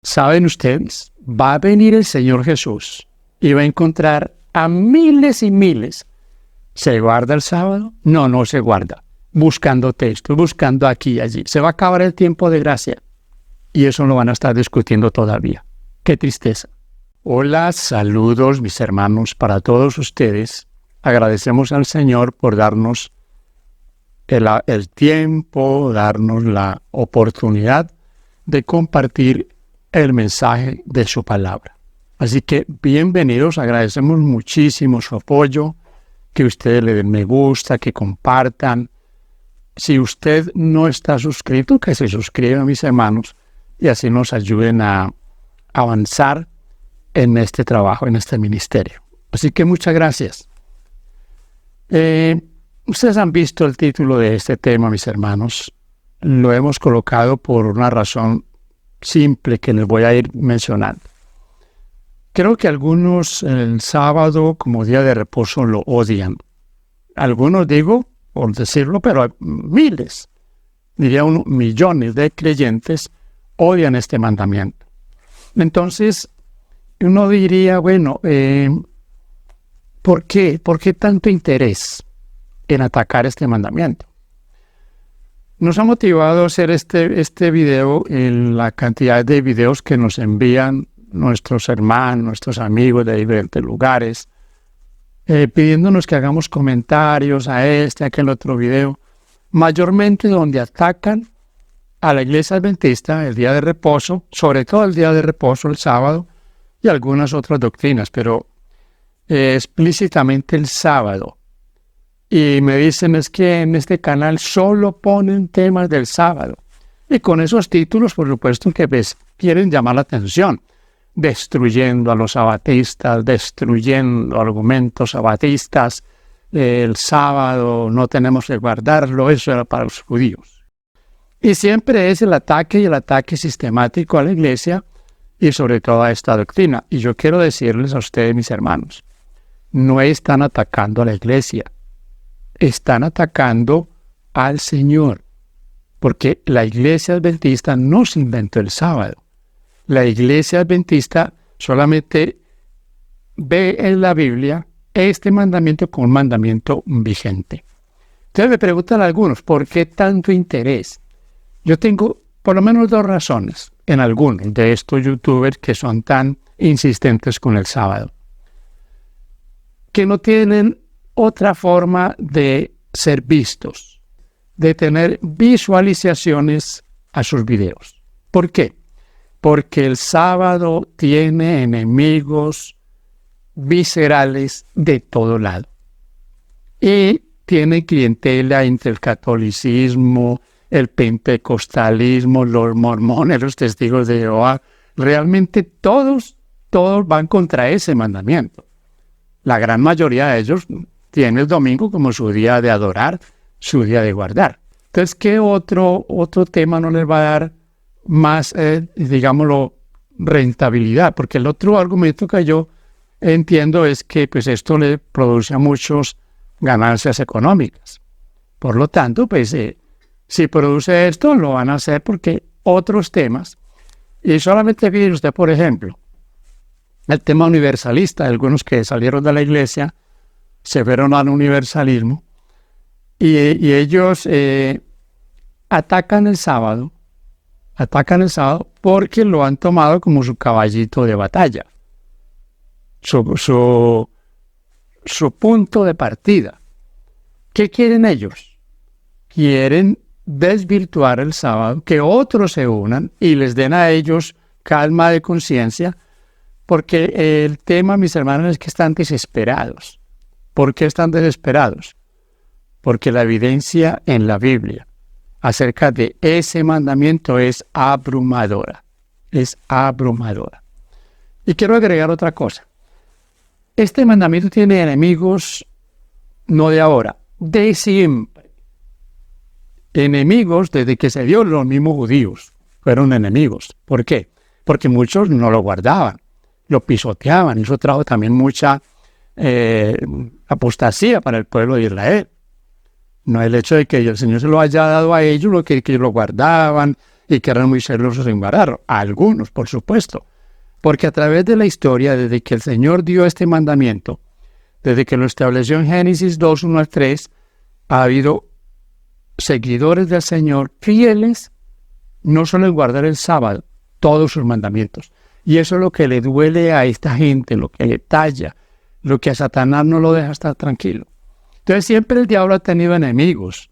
¿Saben ustedes? Va a venir el Señor Jesús y va a encontrar a miles y miles. ¿Se guarda el sábado? No, no se guarda. Buscando textos, buscando aquí y allí. Se va a acabar el tiempo de gracia. Y eso lo van a estar discutiendo todavía. ¡Qué tristeza! Hola, saludos mis hermanos para todos ustedes. Agradecemos al Señor por darnos el tiempo, darnos la oportunidad de compartir el mensaje de su palabra. Así que bienvenidos, agradecemos muchísimo su apoyo, que ustedes le den me gusta, que compartan. Si usted no está suscrito, que se suscriban, mis hermanos, y así nos ayuden a avanzar en este trabajo, en este ministerio. Así que muchas gracias. Ustedes han visto el título de este tema, mis hermanos. Lo hemos colocado por una razón simple que les voy a ir mencionando. Creo que algunos el sábado como día de reposo lo odian. Algunos, digo, por decirlo, pero hay miles, diría uno, millones de creyentes odian este mandamiento. Entonces, uno diría, bueno, ¿por qué? ¿Por qué tanto interés en atacar este mandamiento? Nos ha motivado a hacer este video en la cantidad de videos que nos envían nuestros hermanos, nuestros amigos de diferentes lugares, pidiéndonos que hagamos comentarios a aquel otro video, mayormente donde atacan a la iglesia adventista el día de reposo, sobre todo el día de reposo, el sábado, y algunas otras doctrinas, pero explícitamente el sábado. Y me dicen, es que en este canal solo ponen temas del sábado. Y con esos títulos, por supuesto, que quieren llamar la atención, destruyendo a los sabatistas, destruyendo argumentos sabatistas. El sábado no tenemos que guardarlo, eso era para los judíos. Y siempre es el ataque sistemático a la iglesia y sobre todo a esta doctrina. Y yo quiero decirles a ustedes, mis hermanos, no están atacando a la iglesia. Están atacando al Señor, porque la iglesia adventista no se inventó el sábado. La iglesia adventista solamente ve en la Biblia este mandamiento como un mandamiento vigente. Entonces me preguntan algunos, ¿por qué tanto interés? Yo tengo por lo menos dos razones en algunos de estos youtubers que son tan insistentes con el sábado, que no tienen otra forma de ser vistos, de tener visualizaciones a sus videos. ¿Por qué? Porque el sábado tiene enemigos viscerales de todo lado. Y tiene clientela entre el catolicismo, el pentecostalismo, los mormones, los testigos de Jehová. Realmente todos van contra ese mandamiento. La gran mayoría de ellos tiene el domingo como su día de adorar, su día de guardar. Entonces, ¿qué otro tema no les va a dar más, digámoslo, rentabilidad? Porque el otro argumento que yo entiendo es que pues esto le produce a muchos ganancias económicas. Por lo tanto, pues si produce esto, lo van a hacer porque otros temas, y solamente fíjese usted, por ejemplo, el tema universalista, algunos que salieron de la iglesia se fueron al universalismo y ellos atacan el sábado porque lo han tomado como su caballito de batalla, su punto de partida. ¿Qué quieren ellos? Quieren desvirtuar el sábado, que otros se unan y les den a ellos calma de conciencia, porque el tema, mis hermanos, es que están desesperados. ¿Por qué están desesperados? Porque la evidencia en la Biblia acerca de ese mandamiento es abrumadora. Es abrumadora. Y quiero agregar otra cosa. Este mandamiento tiene enemigos no de ahora, de siempre. Enemigos desde que se dio, los mismos judíos fueron enemigos. ¿Por qué? Porque muchos no lo guardaban, lo pisoteaban. Eso trajo también mucha apostasía para el pueblo de Israel. No el hecho de que el Señor se lo haya dado a ellos, lo que ellos lo guardaban y que eran muy celosos en guardarlo. Algunos, por supuesto. Porque a través de la historia, desde que el Señor dio este mandamiento, desde que lo estableció en Génesis 2, 1 al 3, ha habido seguidores del Señor fieles, no solo en guardar el sábado, todos sus mandamientos. Y eso es lo que le duele a esta gente, lo que le talla, lo que a Satanás no lo deja estar tranquilo. Entonces siempre el diablo ha tenido enemigos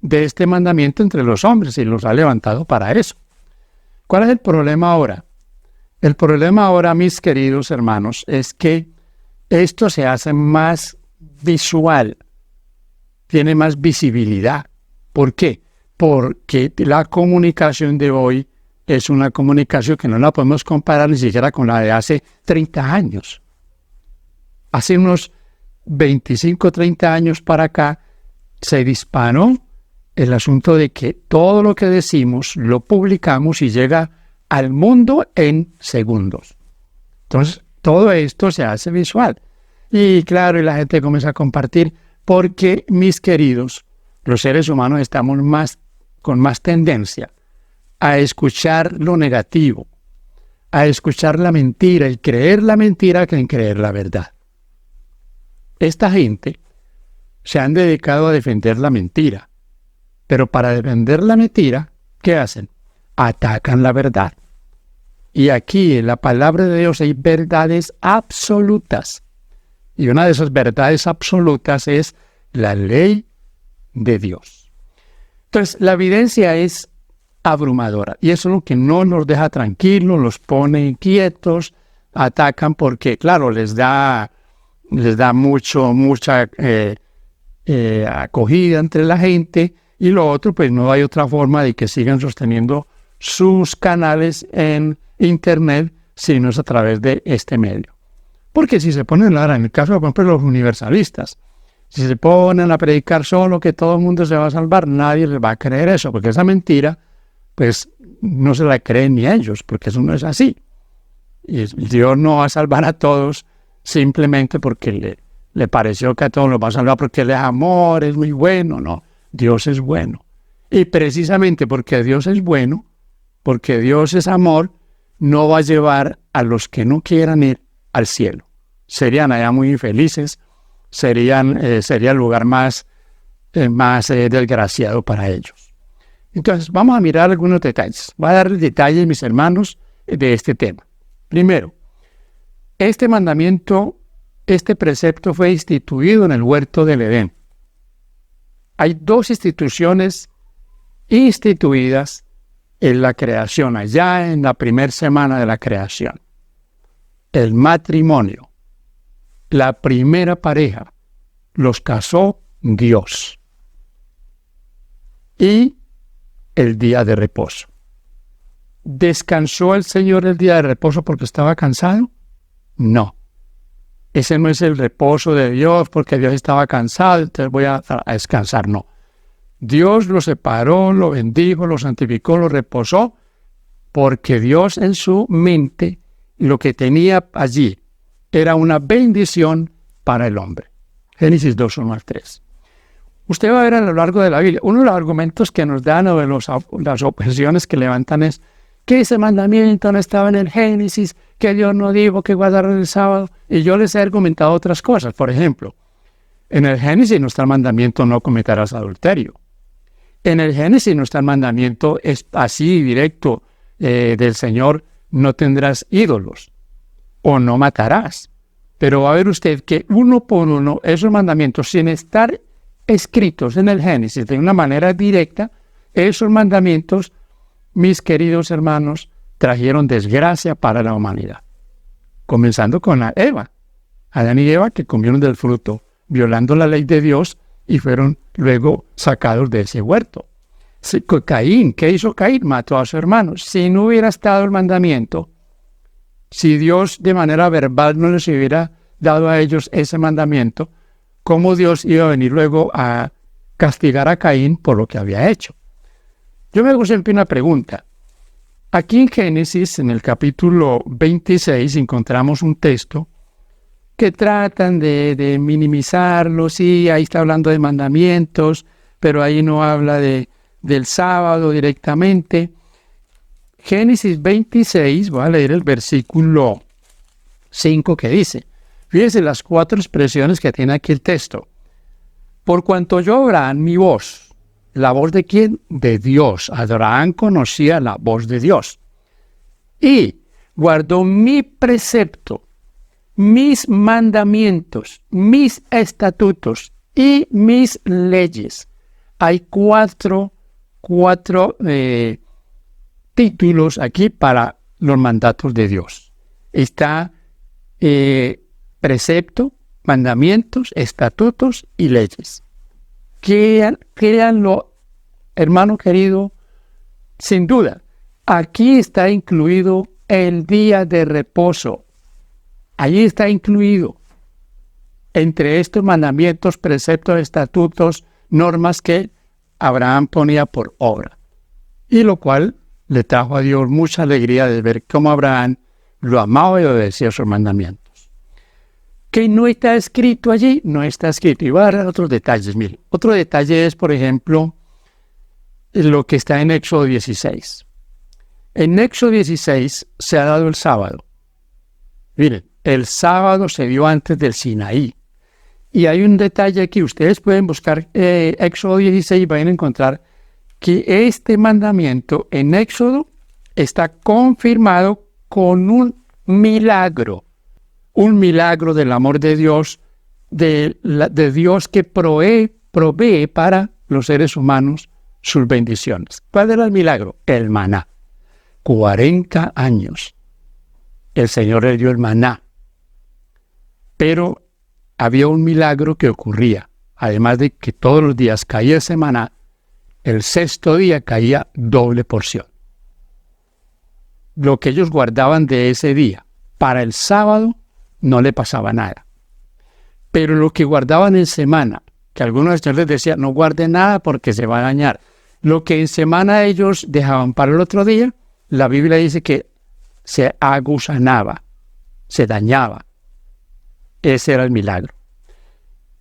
de este mandamiento entre los hombres y los ha levantado para eso. ¿Cuál es el problema ahora? El problema ahora, mis queridos hermanos, es que esto se hace más visual, tiene más visibilidad. ¿Por qué? Porque la comunicación de hoy es una comunicación que no la podemos comparar ni siquiera con la de hace 30 años. Hace unos 25, 30 años para acá se disparó el asunto de que todo lo que decimos lo publicamos y llega al mundo en segundos. Entonces, todo esto se hace visual. Y claro, y la gente comienza a compartir porque, mis queridos, los seres humanos estamos con más tendencia a escuchar lo negativo, a escuchar la mentira y creer la mentira que en creer la verdad. Esta gente se han dedicado a defender la mentira, pero para defender la mentira, ¿qué hacen? Atacan la verdad. Y aquí en la palabra de Dios hay verdades absolutas. Y una de esas verdades absolutas es la ley de Dios. Entonces, la evidencia es abrumadora. Y eso es lo que no nos deja tranquilos, los pone inquietos, atacan porque, claro, les da mucha acogida entre la gente. Y lo otro, pues no hay otra forma de que sigan sosteniendo sus canales en Internet, sino es a través de este medio. Porque si se ponen, ahora en el caso, por ejemplo, los universalistas, si se ponen a predicar solo que todo el mundo se va a salvar, nadie les va a creer eso, porque esa mentira, pues no se la creen ni ellos, porque eso no es así. Y Dios no va a salvar a todos simplemente porque le pareció que a todos los va a salvar porque Él es amor, es muy bueno. No, Dios es bueno. Y precisamente porque Dios es bueno, porque Dios es amor, no va a llevar a los que no quieran ir al cielo. Serían allá muy infelices, sería el lugar más desgraciado para ellos. Entonces, vamos a mirar algunos detalles. Voy a darles detalles, mis hermanos, de este tema. Primero, este mandamiento, este precepto fue instituido en el huerto del Edén. Hay dos instituciones instituidas en la creación, allá en la primera semana de la creación. El matrimonio, la primera pareja, los casó Dios. Y el día de reposo. ¿Descansó el Señor el día de reposo porque estaba cansado? No. Ese no es el reposo de Dios porque Dios estaba cansado, entonces voy a descansar. No. Dios lo separó, lo bendijo, lo santificó, lo reposó, porque Dios en su mente lo que tenía allí era una bendición para el hombre. Génesis 2, 1 al 3. Usted va a ver a lo largo de la Biblia, uno de los argumentos que nos dan o de las objeciones que levantan es que ese mandamiento no estaba en el Génesis, que Dios no dijo que guardaran el sábado, y yo les he argumentado otras cosas. Por ejemplo, en el Génesis no está el mandamiento no cometerás adulterio. En el Génesis no está el mandamiento es así directo del Señor, no tendrás ídolos o no matarás. Pero va a ver usted que uno por uno esos mandamientos, sin estar escritos en el Génesis de una manera directa, esos mandamientos, mis queridos hermanos, trajeron desgracia para la humanidad. Comenzando con Eva. Adán y Eva que comieron del fruto, violando la ley de Dios, y fueron luego sacados de ese huerto. Caín, ¿qué hizo Caín? Mató a su hermano. Si no hubiera estado el mandamiento, si Dios de manera verbal no les hubiera dado a ellos ese mandamiento, ¿cómo Dios iba a venir luego a castigar a Caín por lo que había hecho? Yo me hago siempre una pregunta. Aquí en Génesis, en el capítulo 26, encontramos un texto que tratan de minimizarlo. Sí, ahí está hablando de mandamientos, pero ahí no habla del sábado directamente. Génesis 26, voy a leer el versículo 5 que dice, fíjense las 4 expresiones que tiene aquí el texto. Por cuanto oyó Abraham mi voz, ¿la voz de quién? De Dios. Abraham conocía la voz de Dios. Y guardó mi precepto, mis mandamientos, mis estatutos y mis leyes. Hay cuatro títulos aquí para los mandatos de Dios. Está precepto, mandamientos, estatutos y leyes. Créanlo, hermano querido, sin duda, aquí está incluido el día de reposo. Allí está incluido entre estos mandamientos, preceptos, estatutos, normas que Abraham ponía por obra. Y lo cual le trajo a Dios mucha alegría de ver cómo Abraham lo amaba y obedecía sus mandamientos. ¿Qué no está escrito allí? No está escrito. Y voy a dar otros detalles. Mire, otro detalle es, por ejemplo, lo que está en Éxodo 16. En Éxodo 16 se ha dado el sábado. Miren, el sábado se dio antes del Sinaí. Y hay un detalle aquí. Ustedes pueden buscar Éxodo 16 y van a encontrar que este mandamiento en Éxodo está confirmado con un milagro del amor de Dios, de Dios que provee para los seres humanos sus bendiciones. ¿Cuál era el milagro? El maná. 40 años el Señor le dio el maná, pero había un milagro que ocurría. Además de que todos los días caía ese maná, el sexto día caía doble porción. Lo que ellos guardaban de ese día para el sábado no le pasaba nada. Pero lo que guardaban en semana, que algunos señores les decían, no guarde nada porque se va a dañar. Lo que en semana ellos dejaban para el otro día, la Biblia dice que se agusanaba, se dañaba. Ese era el milagro.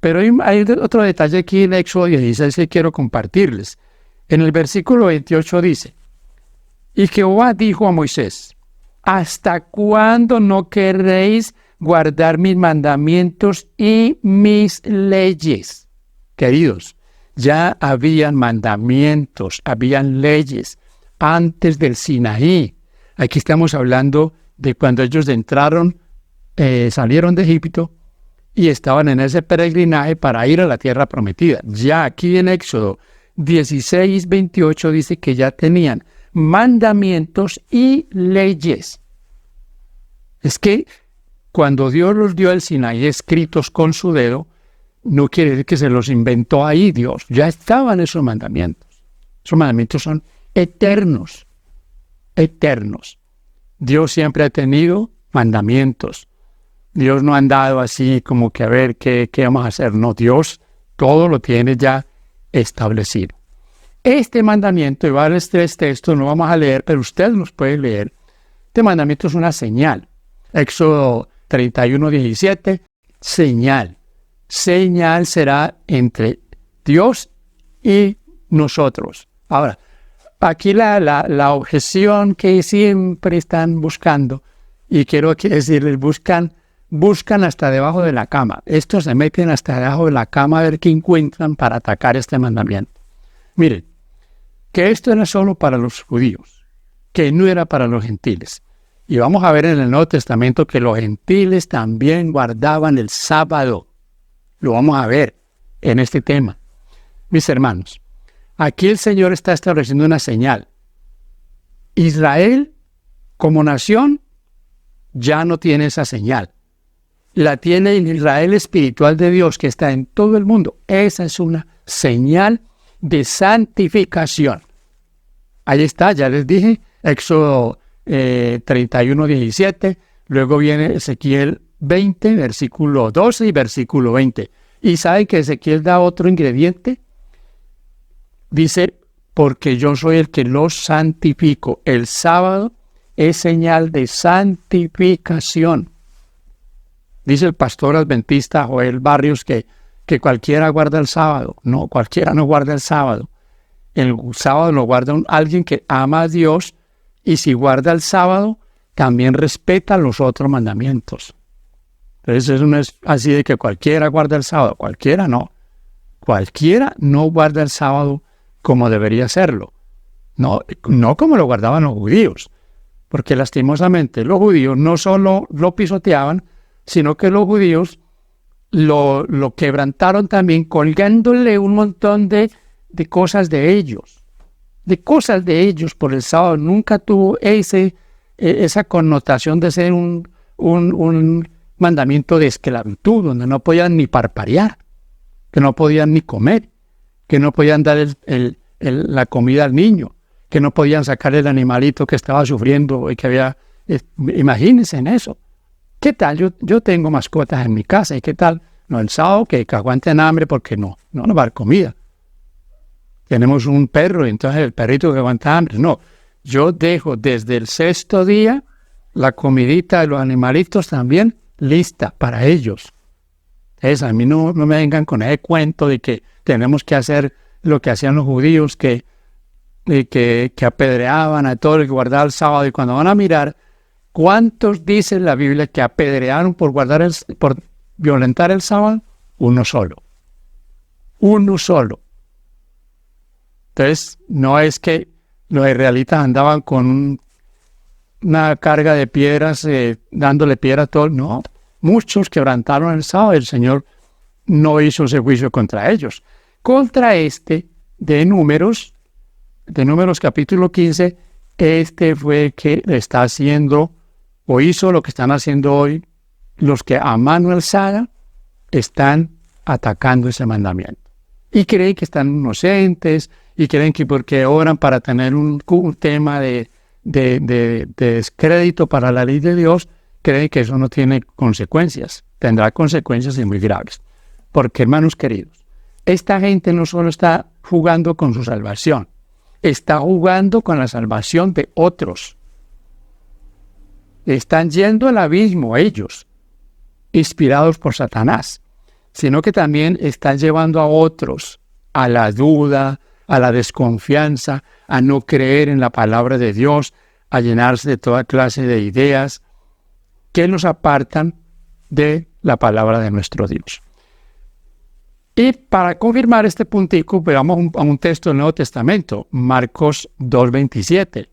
Pero hay otro detalle aquí en Éxodo 16 que quiero compartirles. En el versículo 28 dice, y Jehová dijo a Moisés, ¿hasta cuándo no querréis guardar mis mandamientos y mis leyes? Queridos, ya habían mandamientos, habían leyes antes del Sinaí. Aquí estamos hablando de cuando ellos entraron, salieron de Egipto y estaban en ese peregrinaje para ir a la tierra prometida. Ya aquí en Éxodo 16, 28 dice que ya tenían mandamientos y leyes. Es que cuando Dios los dio el Sinaí escritos con su dedo, no quiere decir que se los inventó ahí Dios. Ya estaban esos mandamientos. Esos mandamientos son eternos. Eternos. Dios siempre ha tenido mandamientos. Dios no ha andado así como que a ver qué vamos a hacer. No, Dios todo lo tiene ya establecido. Este mandamiento, y varios 3 textos, no vamos a leer, pero ustedes los pueden leer. Este mandamiento es una señal. Éxodo 31, 17, señal. Señal será entre Dios y nosotros. Ahora, aquí la objeción que siempre están buscando, y quiero aquí decirles, buscan hasta debajo de la cama. Estos se meten hasta debajo de la cama a ver qué encuentran para atacar este mandamiento. Miren, que esto era solo para los judíos, que no era para los gentiles. Y vamos a ver en el Nuevo Testamento que los gentiles también guardaban el sábado. Lo vamos a ver en este tema. Mis hermanos, aquí el Señor está estableciendo una señal. Israel, como nación, ya no tiene esa señal. La tiene el Israel espiritual de Dios que está en todo el mundo. Esa es una señal de santificación. Ahí está, ya les dije, Éxodo 31, 17. Luego viene Ezequiel 20, versículo 12 y versículo 20. ¿Y saben que Ezequiel da otro ingrediente? Dice, porque yo soy el que los santifico. El sábado es señal de santificación. Dice el pastor adventista Joel Barrios que cualquiera guarda el sábado. No, cualquiera no guarda el sábado. El sábado lo guarda alguien que ama a Dios Y si guarda el sábado, también respeta los otros mandamientos. Entonces eso no es así de que cualquiera guarda el sábado. Cualquiera no. Cualquiera no guarda el sábado como debería hacerlo. No como lo guardaban los judíos. Porque lastimosamente los judíos no solo lo pisoteaban, sino que los judíos lo quebrantaron también colgándole un montón de cosas de ellos. De cosas de ellos por el sábado. Nunca tuvo esa connotación de ser un mandamiento de esclavitud, donde no podían ni parparear, que no podían ni comer, que no podían dar la comida al niño, que no podían sacar el animalito que estaba sufriendo y que había... imagínense en eso. ¿Qué tal? Yo tengo mascotas en mi casa, ¿y qué tal? No, el sábado que aguanten hambre porque no nos va a dar comida. Tenemos un perro, entonces el perrito que aguanta hambre. No, yo dejo desde el 6º día la comidita de los animalitos también lista para ellos. Entonces a mí no me vengan con ese cuento de que tenemos que hacer lo que hacían los judíos, que apedreaban a todo el que guardaba el sábado. Y cuando van a mirar, ¿cuántos dice la Biblia que apedrearon por violentar el sábado? Uno solo. Uno solo. Entonces, no es que los israelitas andaban con una carga de piedras, dándole piedra a todos. No, muchos quebrantaron el sábado y el Señor no hizo ese juicio contra ellos. Contra de Números capítulo 15, fue que está haciendo o hizo lo que están haciendo hoy los que a mano alzada están atacando ese mandamiento. Y creen que están inocentes, y creen que porque oran para tener un tema de descrédito para la ley de Dios, creen que eso no tiene consecuencias. Tendrá consecuencias y muy graves. Porque, hermanos queridos, esta gente no solo está jugando con su salvación, está jugando con la salvación de otros. Están yendo al abismo ellos, inspirados por Satanás, sino que también están llevando a otros a la duda, a la desconfianza, a no creer en la palabra de Dios, a llenarse de toda clase de ideas que los apartan de la palabra de nuestro Dios. Y para confirmar este puntico, pues vamos a un texto del Nuevo Testamento, Marcos 2:27,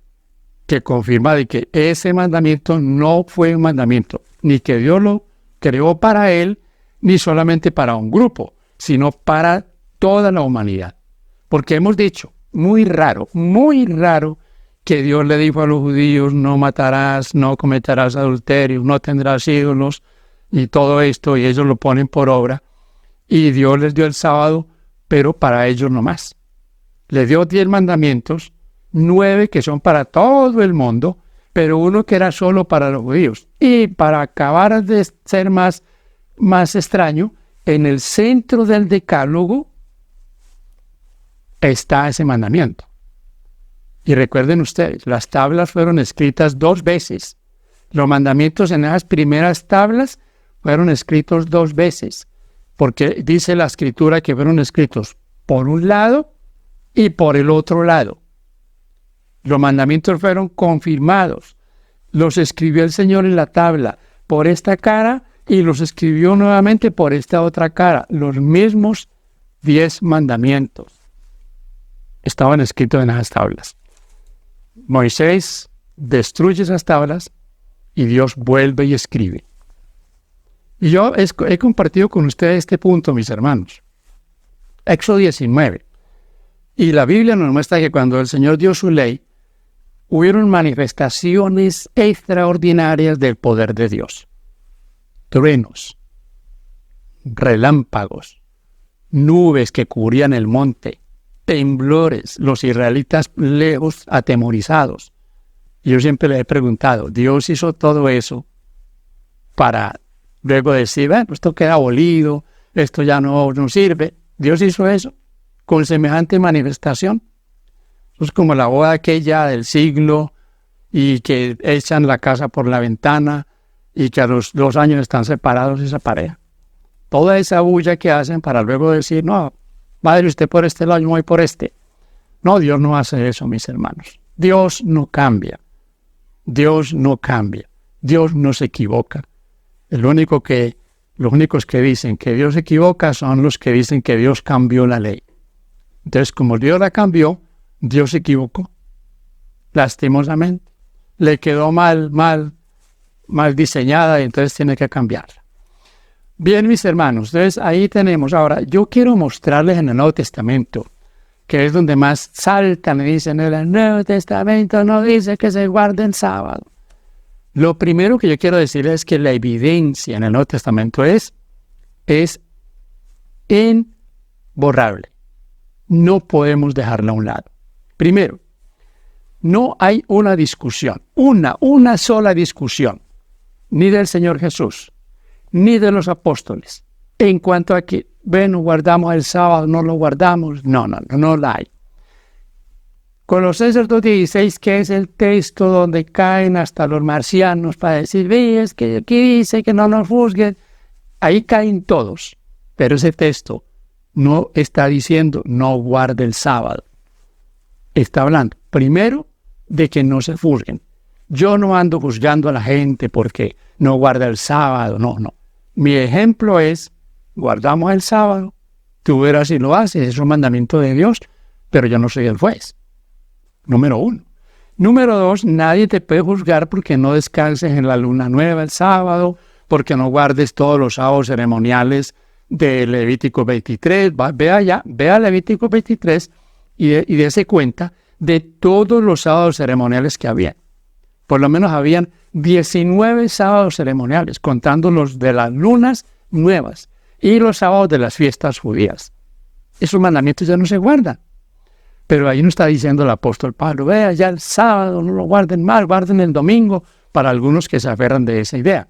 que confirma de que ese mandamiento no fue un mandamiento, ni que Dios lo creó para él, ni solamente para un grupo, sino para toda la humanidad. Porque hemos dicho, muy raro, que Dios le dijo a los judíos, no matarás, no cometerás adulterio, no tendrás ídolos, y todo esto, y ellos lo ponen por obra. Y Dios les dio el sábado, pero para ellos no más. Les dio 10 mandamientos, 9 que son para todo el mundo, pero uno que era solo para los judíos. Y para acabar de ser más extraño, en el centro del decálogo está ese mandamiento. Y recuerden ustedes, las tablas fueron escritas 2 veces. Los mandamientos en esas primeras tablas fueron escritos 2 veces. Porque dice la Escritura que fueron escritos por un lado y por el otro lado. Los mandamientos fueron confirmados. Los escribió el Señor en la tabla por esta cara y los escribió nuevamente por esta otra cara. Los mismos 10 mandamientos estaban escritos en esas tablas. Moisés destruye esas tablas y Dios vuelve y escribe. Y yo he compartido con ustedes este punto, mis hermanos. Éxodo 19. Y la Biblia nos muestra que cuando el Señor dio su ley, hubieron manifestaciones extraordinarias del poder de Dios. Truenos, relámpagos, nubes que cubrían el monte, temblores, los israelitas lejos atemorizados. Y yo siempre les he preguntado, ¿Dios hizo todo eso para luego decir, bueno, esto queda abolido, esto ya no sirve? Dios hizo eso con semejante manifestación. Es como la boda aquella del siglo y que echan la casa por la ventana y que a los 2 años están separados esa pareja. Toda esa bulla que hacen para luego decir, no, madre, usted por este lado, yo voy por este. No, Dios no hace eso, mis hermanos. Dios no cambia. Dios no cambia. Dios no se equivoca. Los únicos que dicen que Dios se equivoca son los que dicen que Dios cambió la ley. Entonces, como Dios la cambió, Dios se equivocó. Lastimosamente. Le quedó mal diseñada y entonces tiene que cambiarla. Bien, mis hermanos, entonces ahí tenemos. Ahora, yo quiero mostrarles en el Nuevo Testamento, que es donde más saltan y dicen, el Nuevo Testamento no dice que se guarde el sábado. Lo primero que yo quiero decirles es que la evidencia en el Nuevo Testamento es imborrable. No podemos dejarla a un lado. Primero, no hay una discusión, una sola discusión, ni del Señor Jesús, ni de los apóstoles, en cuanto a que, bueno, guardamos el sábado, no lo guardamos. No la hay. Colosenses 2:16, que es el texto donde caen hasta los marcianos para decir, es que aquí dice que no nos juzguen. Ahí caen todos, pero ese texto no está diciendo no guarde el sábado. Está hablando, primero, de que no se juzguen. Yo no ando juzgando a la gente porque no guarda el sábado, no. Mi ejemplo es, guardamos el sábado, tú verás si lo haces, es un mandamiento de Dios, pero yo no soy el juez. Número 1. Número 2, nadie te puede juzgar porque no descanses en la luna nueva el sábado, porque no guardes todos los sábados ceremoniales de Levítico 23. Vea Levítico 23 y dése cuenta de todos los sábados ceremoniales que había. Por lo menos habían 19 sábados ceremoniales, contando los de las lunas nuevas y los sábados de las fiestas judías. Esos mandamientos ya no se guardan. Pero ahí no está diciendo el apóstol Pablo, vea, ya el sábado no lo guarden más, guarden el domingo, para algunos que se aferran de esa idea.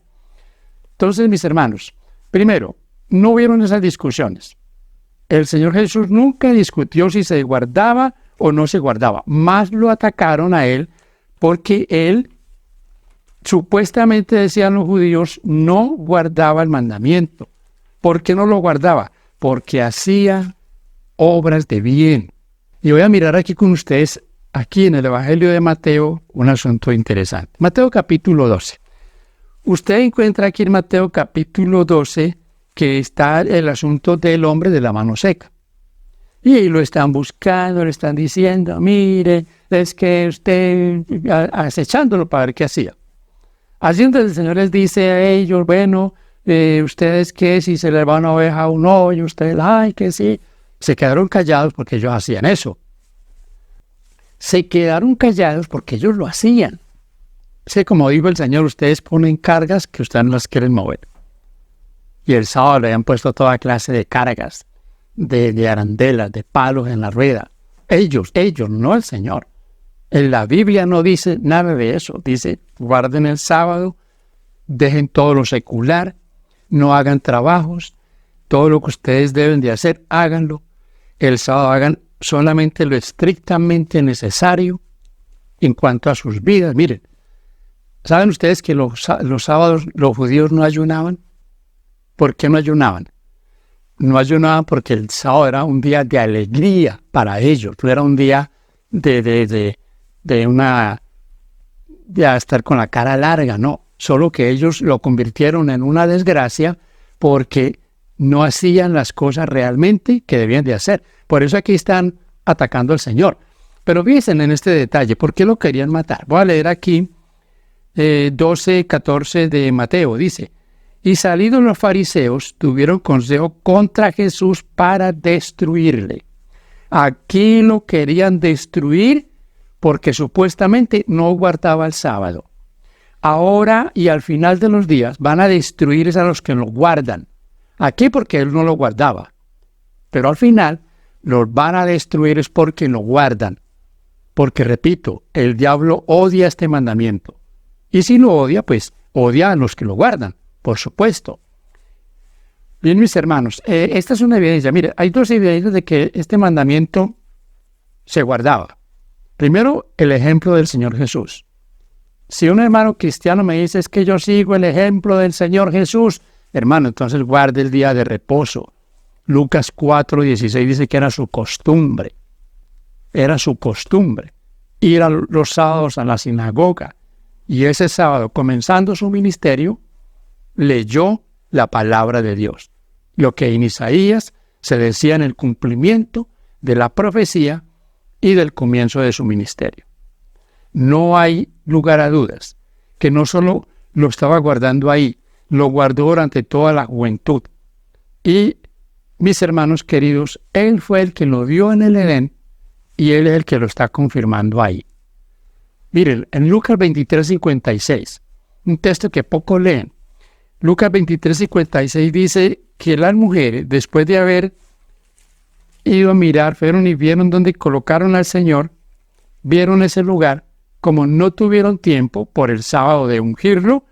Entonces, mis hermanos, primero, no hubieron esas discusiones. El Señor Jesús nunca discutió si se guardaba o no se guardaba. Más lo atacaron a él porque él, supuestamente decían los judíos, no guardaba el mandamiento. ¿Por qué no lo guardaba? Porque hacía obras de bien. Y voy a mirar aquí con ustedes, aquí en el Evangelio de Mateo, un asunto interesante. Mateo capítulo 12. Usted encuentra aquí en Mateo capítulo 12 que está el asunto del hombre de la mano seca. Y ahí lo están buscando, le están diciendo, mire, es que usted, acechándolo para ver qué hacía. Así entonces el Señor les dice a ellos, bueno, ustedes que si se les va una oveja a un hoyo, ustedes, ay, que sí. Se quedaron callados porque ellos hacían eso. Se quedaron callados porque ellos lo hacían. Sí, como dijo el Señor, ustedes ponen cargas que ustedes no las quieren mover. Y el sábado le habían puesto toda clase de cargas, de arandelas, de palos en la rueda. Ellos, no el Señor. En la Biblia no dice nada de eso. Dice, guarden el sábado, dejen todo lo secular, no hagan trabajos, todo lo que ustedes deben de hacer, háganlo. El sábado hagan solamente lo estrictamente necesario en cuanto a sus vidas. Miren, ¿saben ustedes que los sábados los judíos no ayunaban? ¿Por qué no ayunaban? No ayunaban porque el sábado era un día de alegría para ellos. No era un día de estar con la cara larga, no. Solo que ellos lo convirtieron en una desgracia porque no hacían las cosas realmente que debían de hacer. Por eso aquí están atacando al Señor. Pero fíjense en este detalle, ¿por qué lo querían matar? Voy a leer aquí 12:14 de Mateo, dice, y salidos los fariseos tuvieron consejo contra Jesús para destruirle. Aquí lo querían destruir porque supuestamente no guardaba el sábado. Ahora y al final de los días van a destruir a los que lo guardan. Aquí porque él no lo guardaba. Pero al final los van a destruir es porque lo guardan. Porque, repito, el diablo odia este mandamiento. Y si lo odia, pues odia a los que lo guardan, por supuesto. Bien, mis hermanos, esta es una evidencia. Mire, hay dos evidencias de que este mandamiento se guardaba. Primero, el ejemplo del Señor Jesús. Si un hermano cristiano me dice, es que yo sigo el ejemplo del Señor Jesús, hermano, entonces guarde el día de reposo. Lucas 4:16 dice que era su costumbre. Era su costumbre ir a los sábados a la sinagoga Y ese sábado, comenzando su ministerio, leyó la palabra de Dios. Lo que en Isaías se decía en el cumplimiento de la profecía y del comienzo de su ministerio. No hay lugar a dudas que no solo lo estaba guardando ahí, lo guardó durante toda la juventud. Y, mis hermanos queridos, Él fue el que lo dio en el Edén y Él es el que lo está confirmando ahí. Miren, en Lucas 23:56, un texto que poco leen, Lucas 23:56 dice que las mujeres, después de haber ido a mirar, fueron y vieron donde colocaron al Señor, vieron ese lugar, como no tuvieron tiempo por el sábado de ungirlo,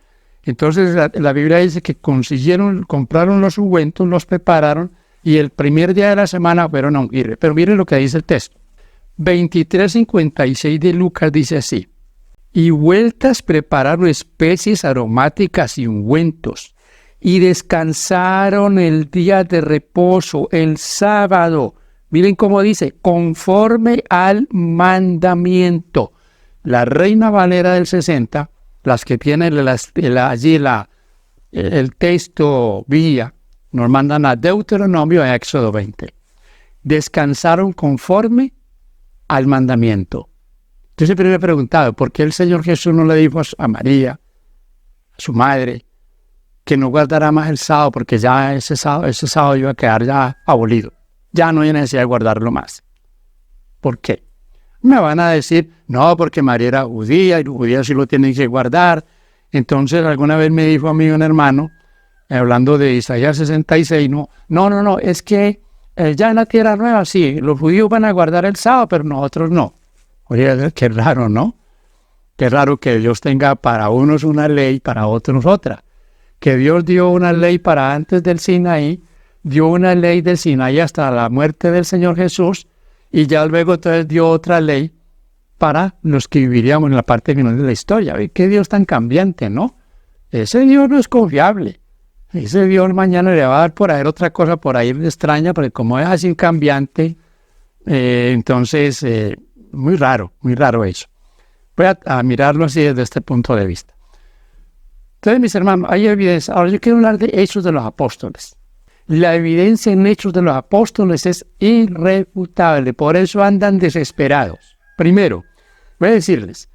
entonces la Biblia dice que compraron los ungüentos, los prepararon, y el primer día de la semana fueron a ungirle. Pero miren lo que dice el texto. 23:56 de Lucas dice así: y vueltas prepararon especies aromáticas y ungüentos, y descansaron el día de reposo, el sábado. Miren cómo dice, conforme al mandamiento. La Reina Valera del 60, las que tienen allí el texto vía, nos mandan a Deuteronomio y a Éxodo 20. Descansaron conforme al mandamiento. Yo siempre me he preguntado, ¿por qué el Señor Jesús no le dijo a María, a su madre, que no guardara más el sábado, porque ya ese sábado iba a quedar ya abolido? Ya no hay necesidad de guardarlo más. ¿Por qué? Me van a decir, no, porque María era judía y los judíos sí lo tienen que guardar. Entonces, alguna vez me dijo a mí un hermano, hablando de Isaías 66, no, es que ya en la Tierra Nueva sí, los judíos van a guardar el sábado, pero nosotros no. Oye, qué raro, ¿no? Qué raro que Dios tenga para unos una ley, para otros otra. Que Dios dio una ley para antes del Sinaí, dio una ley del Sinaí hasta la muerte del Señor Jesús, y ya luego entonces dio otra ley para los que viviríamos en la parte final de la historia. ¿Ve? Qué Dios tan cambiante, ¿no? Ese Dios no es confiable. Ese Dios mañana le va a dar por ahí otra cosa por ahí extraña, porque como es así cambiante, entonces muy raro eso. Voy a mirarlo así desde este punto de vista. Entonces, mis hermanos, hay evidencia. Ahora yo quiero hablar de Hechos de los Apóstoles. La evidencia en Hechos de los Apóstoles es irrefutable, por eso andan desesperados. Primero, voy a decirles,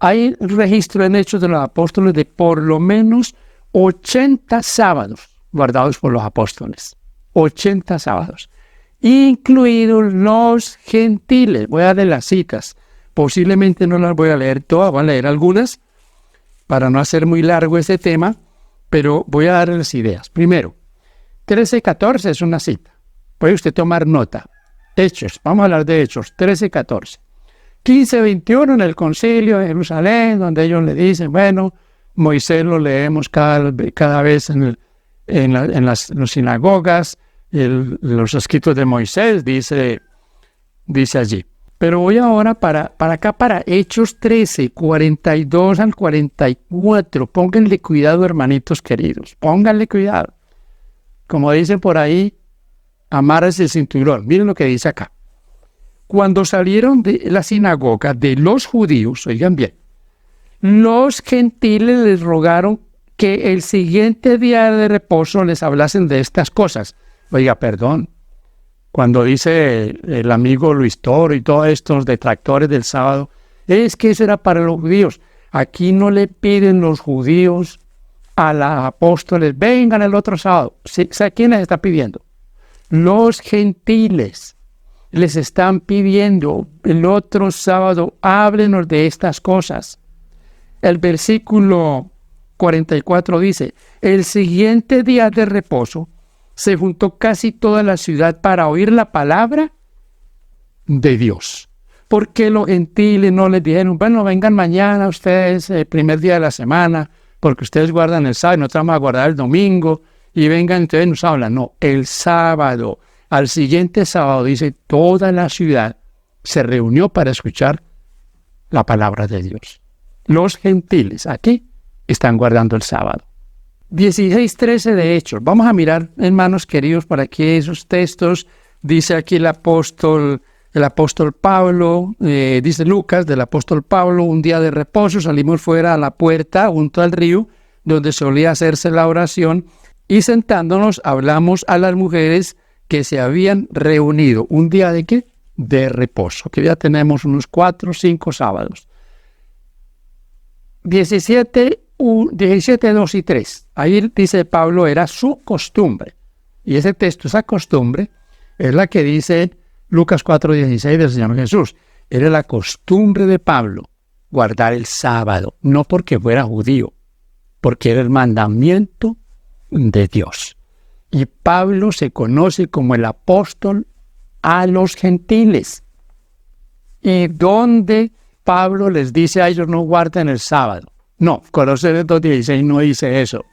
hay un registro en Hechos de los Apóstoles de por lo menos 80 sábados guardados por los apóstoles. 80 sábados, incluidos los gentiles. Voy a darle las citas. Posiblemente no las voy a leer todas, voy a leer algunas para no hacer muy largo este tema, pero voy a darles las ideas. Primero, 13:14 es una cita. Puede usted tomar nota. Hechos, vamos a hablar de Hechos, 13:14. 15:21 en el concilio de Jerusalén, donde ellos le dicen, bueno, Moisés lo leemos cada vez en las sinagogas, los escritos de Moisés, dice allí. Pero voy ahora para Hechos 13, 42 al 44. Pónganle cuidado, hermanitos queridos, pónganle cuidado. Como dice por ahí, amarres el cinturón. Miren lo que dice acá. Cuando salieron de la sinagoga de los judíos, oigan bien, los gentiles les rogaron que el siguiente día de reposo les hablasen de estas cosas. Oiga, perdón, cuando dice el amigo Luis Toro y todos estos detractores del sábado, es que eso era para los judíos. Aquí no le piden los judíos a los apóstoles, vengan el otro sábado. ¿A quién les está pidiendo? Los gentiles les están pidiendo el otro sábado, háblenos de estas cosas. El versículo 44 dice, el siguiente día de reposo se juntó casi toda la ciudad para oír la palabra de Dios. ¿Por qué los gentiles no les dijeron, bueno, vengan mañana ustedes, el primer día de la semana, porque ustedes guardan el sábado y nosotros vamos a guardar el domingo, y vengan, entonces nos hablan? No, el sábado, al siguiente sábado, dice, toda la ciudad se reunió para escuchar la palabra de Dios. Los gentiles aquí están guardando el sábado. 16:13 de Hechos. Vamos a mirar, hermanos queridos, para que esos textos, dice aquí el apóstol El apóstol Pablo, dice Lucas, del apóstol Pablo, un día de reposo salimos fuera a la puerta junto al río donde solía hacerse la oración y sentándonos hablamos a las mujeres que se habían reunido. ¿Un día de qué? De reposo, que ya tenemos unos 4 o 5 sábados. 17, 2 y 3. Ahí dice Pablo, era su costumbre. Y ese texto, esa costumbre, es la que dice Lucas 4:16 del Señor Jesús. Era la costumbre de Pablo guardar el sábado, no porque fuera judío, porque era el mandamiento de Dios. Y Pablo se conoce como el apóstol a los gentiles. ¿Y dónde Pablo les dice a ellos no guarden el sábado? No, Colosenses 2:16 no dice eso.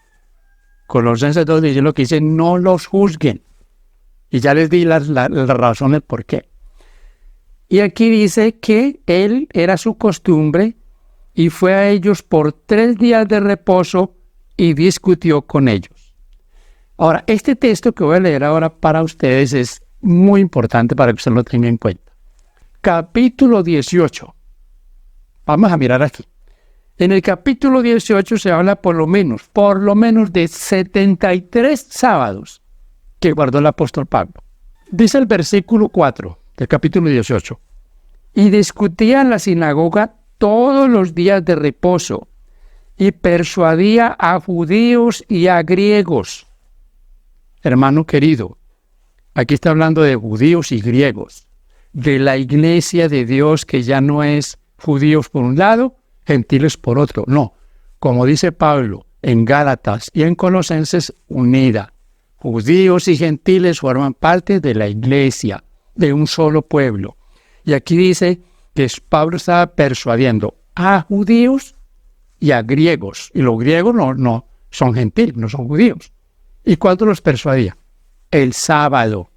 Colosenses 2:16 lo que dice, no los juzguen. Y ya les di las razones por qué. Y aquí dice que él era su costumbre y fue a ellos por 3 días de reposo y discutió con ellos. Ahora, este texto que voy a leer ahora para ustedes es muy importante para que usted lo tenga en cuenta. Capítulo 18. Vamos a mirar aquí. En el capítulo 18 se habla por lo menos de 73 sábados que guardó el apóstol Pablo. Dice el versículo 4 del capítulo 18. Y discutía en la sinagoga todos los días de reposo y persuadía a judíos y a griegos. Hermano querido, aquí está hablando de judíos y griegos, de la iglesia de Dios que ya no es judíos por un lado, gentiles por otro. No, como dice Pablo en Gálatas y en Colosenses, unida. Judíos y gentiles forman parte de la iglesia, de un solo pueblo. Y aquí dice que Pablo estaba persuadiendo a judíos y a griegos. Y los griegos no son gentiles, no son judíos. ¿Y cuándo los persuadía? El sábado. O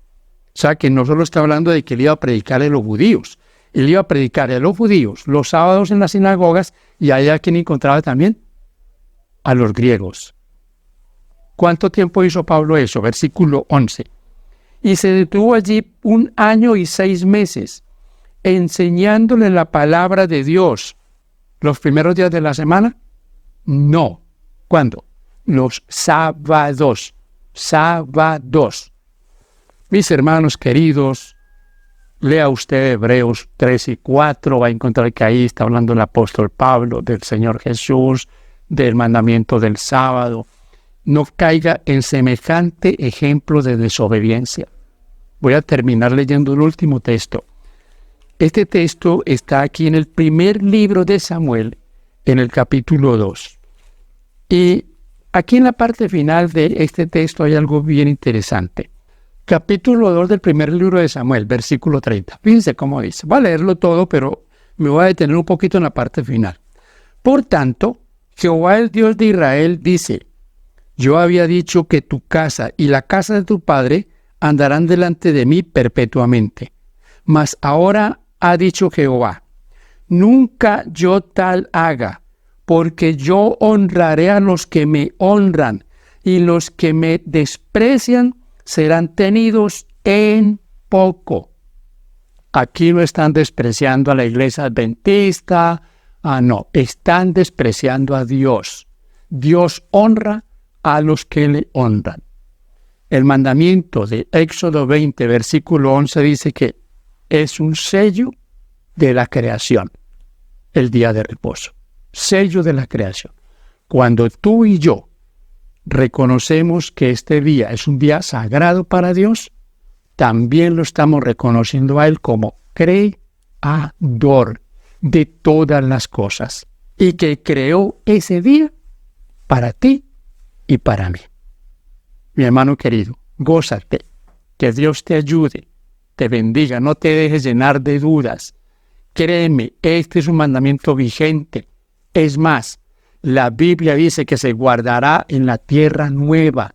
sea que no solo está hablando de que él iba a predicar a los judíos. Él iba a predicar a los judíos los sábados en las sinagogas y allá quien encontraba también a los griegos. ¿Cuánto tiempo hizo Pablo eso? Versículo 11. Y se detuvo allí 1 año y 6 meses, enseñándole la palabra de Dios. ¿Los primeros días de la semana? No. ¿Cuándo? Los sábados. Sábados. Mis hermanos queridos, lea usted Hebreos 3 y 4, va a encontrar que ahí está hablando el apóstol Pablo del Señor Jesús, del mandamiento del sábado. No caiga en semejante ejemplo de desobediencia. Voy a terminar leyendo el último texto. Este texto está aquí en el primer libro de Samuel, en el capítulo 2. Y aquí en la parte final de este texto hay algo bien interesante. Capítulo 2 del primer libro de Samuel, versículo 30. Fíjense cómo dice. Voy a leerlo todo, pero me voy a detener un poquito en la parte final. Por tanto, Jehová el Dios de Israel dice, yo había dicho que tu casa y la casa de tu padre andarán delante de mí perpetuamente. Mas ahora ha dicho Jehová, nunca yo tal haga, porque yo honraré a los que me honran, y los que me desprecian serán tenidos en poco. Aquí no están despreciando a la iglesia adventista, no, están despreciando a Dios. Dios honra a los que le honran. El mandamiento de Éxodo 20, versículo 11 dice que es un sello de la creación, el día de reposo. Sello de la creación. Cuando tú y yo reconocemos que este día es un día sagrado para Dios, también lo estamos reconociendo a Él como creador de todas las cosas y que creó ese día para ti y para mí. Mi hermano querido, gózate, que Dios te ayude, te bendiga, no te dejes llenar de dudas. Créeme, este es un mandamiento vigente. Es más, la Biblia dice que se guardará en la tierra nueva.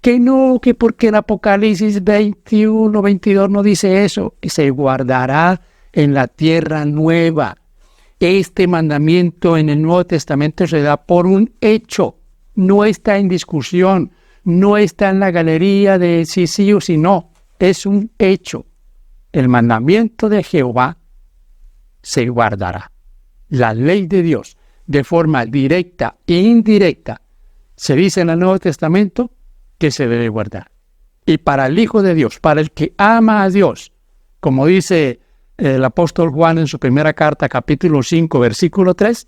Que no, que porque en Apocalipsis 21, 22 no dice eso. Se guardará en la tierra nueva. Este mandamiento en el Nuevo Testamento se da por un hecho. No está en discusión. No está en la galería de sí o sí no. Es un hecho. el mandamiento de Jehová se guardará. La ley de Dios, de forma directa e indirecta, se dice en el Nuevo Testamento que se debe guardar. Y para el Hijo de Dios, para el que ama a Dios, como dice el apóstol Juan en su primera carta, capítulo 5, versículo 3,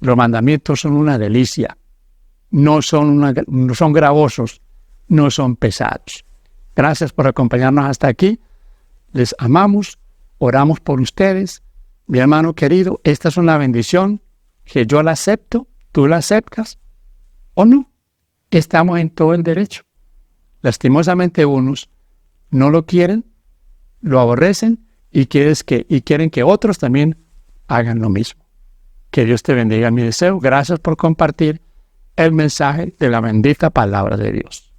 los mandamientos son una delicia, no son gravosos, no son pesados. Gracias por acompañarnos hasta aquí. Les amamos, oramos por ustedes. Mi hermano querido, esta es una bendición que yo la acepto, tú la aceptas o no. Estamos en todo el derecho. Lastimosamente unos no lo quieren, lo aborrecen y quieren que otros también hagan lo mismo. Que Dios te bendiga, mi deseo. Gracias por compartir el mensaje de la bendita palabra de Dios.